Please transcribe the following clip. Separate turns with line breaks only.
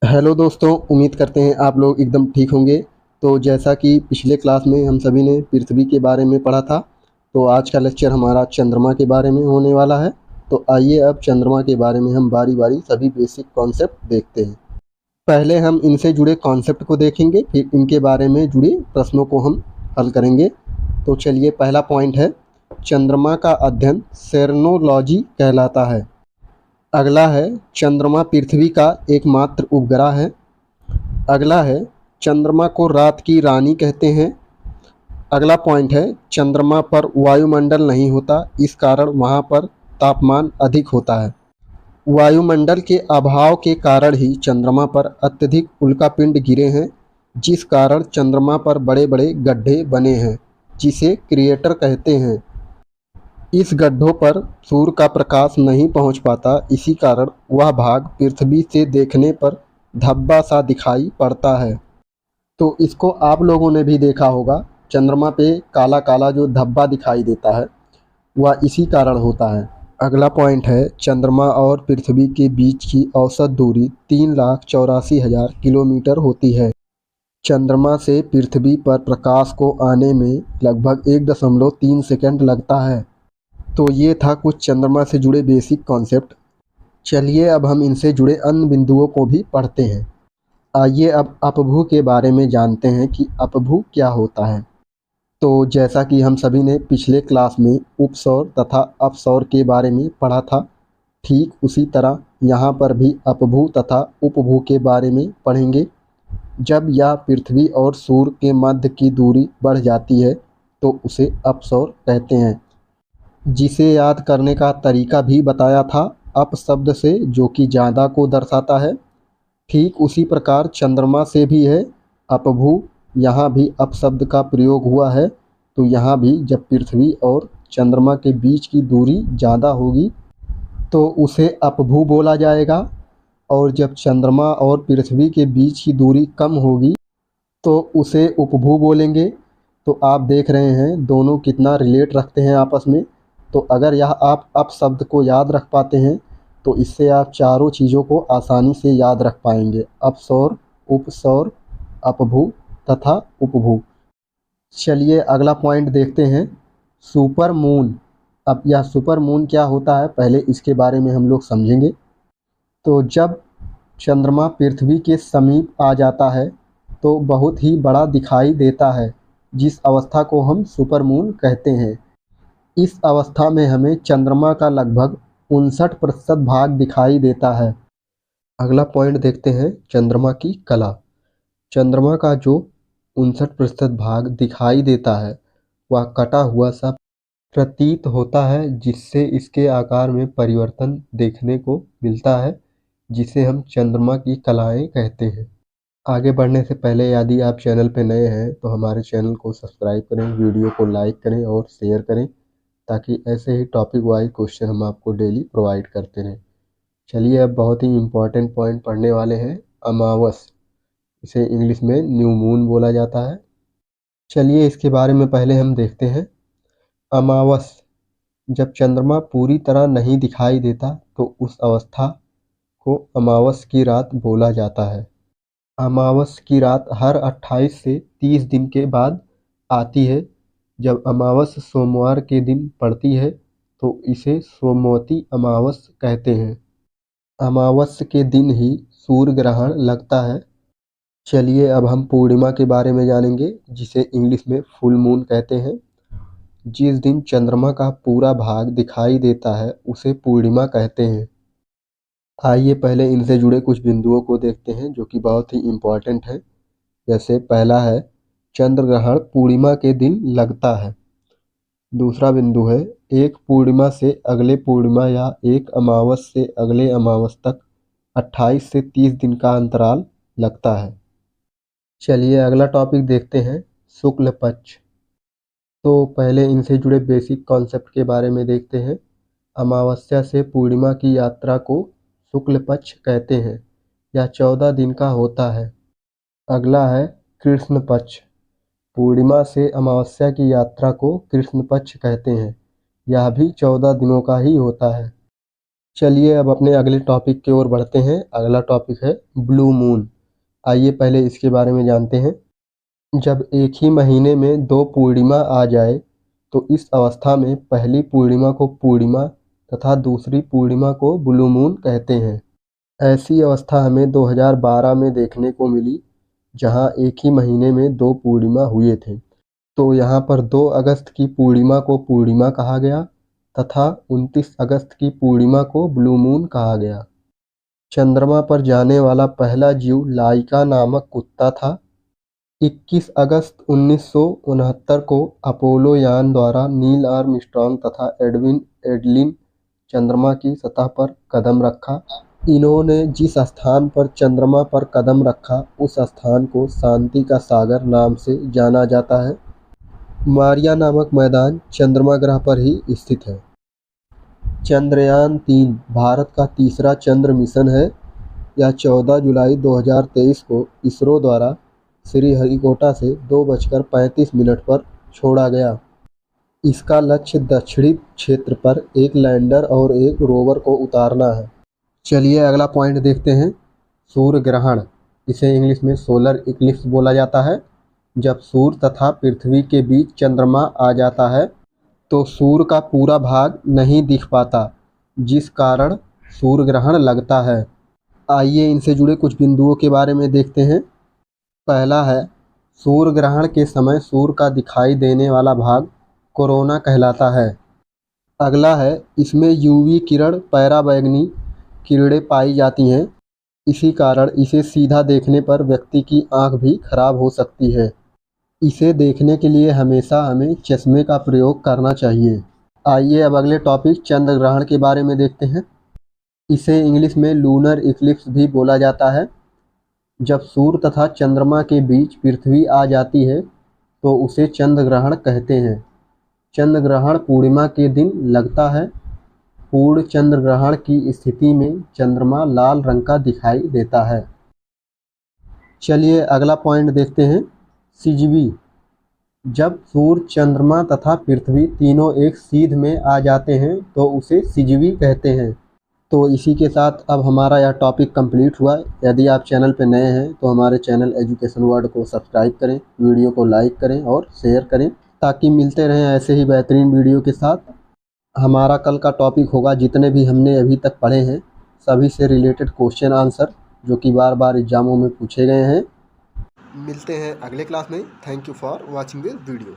Hello दोस्तों, उम्मीद करते हैं आप लोग एकदम ठीक होंगे। तो जैसा कि पिछले क्लास में हम सभी ने पृथ्वी के बारे में पढ़ा था, तो आज का लेक्चर हमारा चंद्रमा के बारे में होने वाला है। तो आइए अब चंद्रमा के बारे में हम बारी-बारी सभी बेसिक कॉन्सेप्ट देखते हैं। पहले हम इनसे जुड़े कॉन्सेप्ट को देखेंगे, फिर इनके बारे में जुड़े प्रश्नों को हम हल करेंगे। तो चलिए, पहला पॉइंट है, चंद्रमा का अध्ययन सेरेनोलॉजी कहलाता है। अगला है, चंद्रमा पृथ्वी का एकमात्र उपग्रह है। अगला है, चंद्रमा को रात की रानी कहते हैं। अगला पॉइंट है, चंद्रमा पर वायुमंडल नहीं होता, इस कारण वहाँ पर तापमान अधिक होता है। वायुमंडल के अभाव के कारण ही चंद्रमा पर अत्यधिक उल्कापिंड गिरे हैं, जिस कारण चंद्रमा पर बड़े बड़े गड्ढे बने हैं, जिसे क्रिएटर कहते हैं। इस गड्ढों पर सूर्य का प्रकाश नहीं पहुंच पाता, इसी कारण वह भाग पृथ्वी से देखने पर धब्बा सा दिखाई पड़ता है। तो इसको आप लोगों ने भी देखा होगा, चंद्रमा पे काला काला जो धब्बा दिखाई देता है, वह इसी कारण होता है। अगला पॉइंट है, चंद्रमा और पृथ्वी के बीच की औसत दूरी 3,84,000 किलोमीटर होती है। चंद्रमा से पृथ्वी पर प्रकाश को आने में लगभग 1.3 सेकंड लगता है। तो ये था कुछ चंद्रमा से जुड़े बेसिक कॉन्सेप्ट। चलिए अब हम इनसे जुड़े अन्य बिंदुओं को भी पढ़ते हैं। आइए अब अपभू के बारे में जानते हैं कि अपभू क्या होता है। तो जैसा कि हम सभी ने पिछले क्लास में उपसौर तथा अपसौर के बारे में पढ़ा था, ठीक उसी तरह यहाँ पर भी अपभू तथा उपभू के बारे में पढ़ेंगे। जब यह पृथ्वी और सूर्य के मध्य की दूरी बढ़ जाती है तो उसे अपसौर कहते हैं, जिसे याद करने का तरीका भी बताया था, अप शब्द से, जो कि ज़्यादा को दर्शाता है। ठीक उसी प्रकार चंद्रमा से भी है अपभू, यहाँ भी अपशब्द का प्रयोग हुआ है। तो यहाँ भी जब पृथ्वी और चंद्रमा के बीच की दूरी ज़्यादा होगी तो उसे अपभू बोला जाएगा, और जब चंद्रमा और पृथ्वी के बीच की दूरी कम होगी तो उसे उपभू बोलेंगे। तो आप देख रहे हैं दोनों कितना रिलेट रखते हैं आपस में। तो अगर यह आप अपशब्द को याद रख पाते हैं तो इससे आप चारों चीज़ों को आसानी से याद रख पाएंगे, अपसौर, उपसौर, अपभू तथा उपभू। चलिए अगला पॉइंट देखते हैं, सुपर मून। अब यह सुपर मून क्या होता है, पहले इसके बारे में हम लोग समझेंगे। तो जब चंद्रमा पृथ्वी के समीप आ जाता है तो बहुत ही बड़ा दिखाई देता है, जिस अवस्था को हम सुपर मून कहते हैं। इस अवस्था में हमें चंद्रमा का लगभग 59% भाग दिखाई देता है। अगला पॉइंट देखते हैं, चंद्रमा की कला। चंद्रमा का जो 59% भाग दिखाई देता है वह कटा हुआ सा प्रतीत होता है, जिससे इसके आकार में परिवर्तन देखने को मिलता है, जिसे हम चंद्रमा की कलाएं कहते हैं। आगे बढ़ने से पहले यदि आप चैनल पर नए हैं तो हमारे चैनल को सब्सक्राइब करें, वीडियो को लाइक करें और शेयर करें, ताकि ऐसे ही टॉपिक वाइज क्वेश्चन हम आपको डेली प्रोवाइड करते रहें। चलिए अब बहुत ही इम्पोर्टेंट पॉइंट पढ़ने वाले हैं, अमावस। इसे इंग्लिश में न्यू मून बोला जाता है। चलिए इसके बारे में पहले हम देखते हैं। अमावस, जब चंद्रमा पूरी तरह नहीं दिखाई देता तो उस अवस्था को अमावस की रात बोला जाता है। अमावस की रात हर 28 से 30 दिन के बाद आती है। जब अमावस सोमवार के दिन पड़ती है तो इसे सोमवती अमावस कहते हैं। अमावस के दिन ही सूर्य ग्रहण लगता है। चलिए अब हम पूर्णिमा के बारे में जानेंगे, जिसे इंग्लिश में फुल मून कहते हैं। जिस दिन चंद्रमा का पूरा भाग दिखाई देता है उसे पूर्णिमा कहते हैं। आइए पहले इनसे जुड़े कुछ बिंदुओं को देखते हैं जो कि बहुत ही इम्पोर्टेंट है। जैसे पहला है, चंद्र ग्रहण पूर्णिमा के दिन लगता है। दूसरा बिंदु है, एक पूर्णिमा से अगले पूर्णिमा या एक अमावस से अगले अमावस तक 28 से 30 दिन का अंतराल लगता है। चलिए अगला टॉपिक देखते हैं, शुक्ल पक्ष। तो पहले इनसे जुड़े बेसिक कॉन्सेप्ट के बारे में देखते हैं। अमावस्या से पूर्णिमा की यात्रा को शुक्ल पक्ष कहते हैं। यह 14 दिन का होता है। अगला है कृष्ण पक्ष। पूर्णिमा से अमावस्या की यात्रा को कृष्ण पक्ष कहते हैं। यह भी 14 दिनों का ही होता है। चलिए अब अपने अगले टॉपिक की ओर बढ़ते हैं। अगला टॉपिक है ब्लू मून। आइए पहले इसके बारे में जानते हैं। जब एक ही महीने में दो पूर्णिमा आ जाए तो इस अवस्था में पहली पूर्णिमा को पूर्णिमा तथा दूसरी पूर्णिमा को ब्लू मून कहते हैं। ऐसी अवस्था हमें 2012 में देखने को मिली, जहां एक ही महीने में दो पूर्णिमा हुए थे। तो यहाँ पर 2 अगस्त की पूर्णिमा को पूर्णिमा कहा गया तथा 29 अगस्त की पूर्णिमा को ब्लू मून कहा गया। चंद्रमा पर जाने वाला पहला जीव लाइका नामक कुत्ता था। 21 अगस्त 1969 को अपोलो यान द्वारा नील आर्मस्ट्रांग तथा एडविन एडलिन चंद्रमा की सतह पर कदम रखा। इन्होंने जिस स्थान पर चंद्रमा पर कदम रखा उस स्थान को शांति का सागर नाम से जाना जाता है। मारिया नामक मैदान चंद्रमा ग्रह पर ही स्थित है। चंद्रयान-3 भारत का तीसरा चंद्र मिशन है। यह 14 जुलाई 2023 को इसरो द्वारा श्रीहरिकोटा से 2:35 पर छोड़ा गया। इसका लक्ष्य दक्षिणी क्षेत्र पर एक लैंडर और एक रोवर को उतारना है। चलिए अगला पॉइंट देखते हैं। सूर्य ग्रहण, इसे इंग्लिश में सोलर इक्लिप्स बोला जाता है। जब सूर्य तथा पृथ्वी के बीच चंद्रमा आ जाता है तो सूर्य का पूरा भाग नहीं दिख पाता, जिस कारण सूर्य ग्रहण लगता है। आइए इनसे जुड़े कुछ बिंदुओं के बारे में देखते हैं। पहला है, सूर्य ग्रहण के समय सूर्य का दिखाई देने वाला भाग कोरोना कहलाता है। अगला है, इसमें यूवी किरण पराबैंगनी किरणें पाई जाती हैं। इसी कारण इसे सीधा देखने पर व्यक्ति की आंख भी खराब हो सकती है। इसे देखने के लिए हमेशा हमें चश्मे का प्रयोग करना चाहिए। आइए अब अगले टॉपिक चंद्र ग्रहण के बारे में देखते हैं। इसे इंग्लिश में लूनर इक्लिप्स भी बोला जाता है। जब सूर्य तथा चंद्रमा के बीच पृथ्वी आ जाती है तो उसे चंद्र ग्रहण कहते हैं। चंद्र ग्रहण पूर्णिमा के दिन लगता है। पूर्ण चंद्र ग्रहण की स्थिति में चंद्रमा लाल रंग का दिखाई देता है। चलिए अगला पॉइंट देखते हैं, सिजवी। जब सूर्य, चंद्रमा तथा पृथ्वी तीनों एक सीध में आ जाते हैं तो उसे सिजवी कहते हैं। तो इसी के साथ अब हमारा यह टॉपिक कंप्लीट हुआ। यदि आप चैनल पर नए हैं तो हमारे चैनल एजुकेशन वर्ल्ड को सब्सक्राइब करें, वीडियो को लाइक करें और शेयर करें, ताकि मिलते रहें ऐसे ही बेहतरीन वीडियो के साथ। हमारा कल का टॉपिक होगा जितने भी हमने अभी तक पढ़े हैं सभी से रिलेटेड क्वेश्चन आंसर, जो कि बार बार एग्जामों में पूछे गए हैं। मिलते हैं अगले क्लास में। Thank you for watching this video.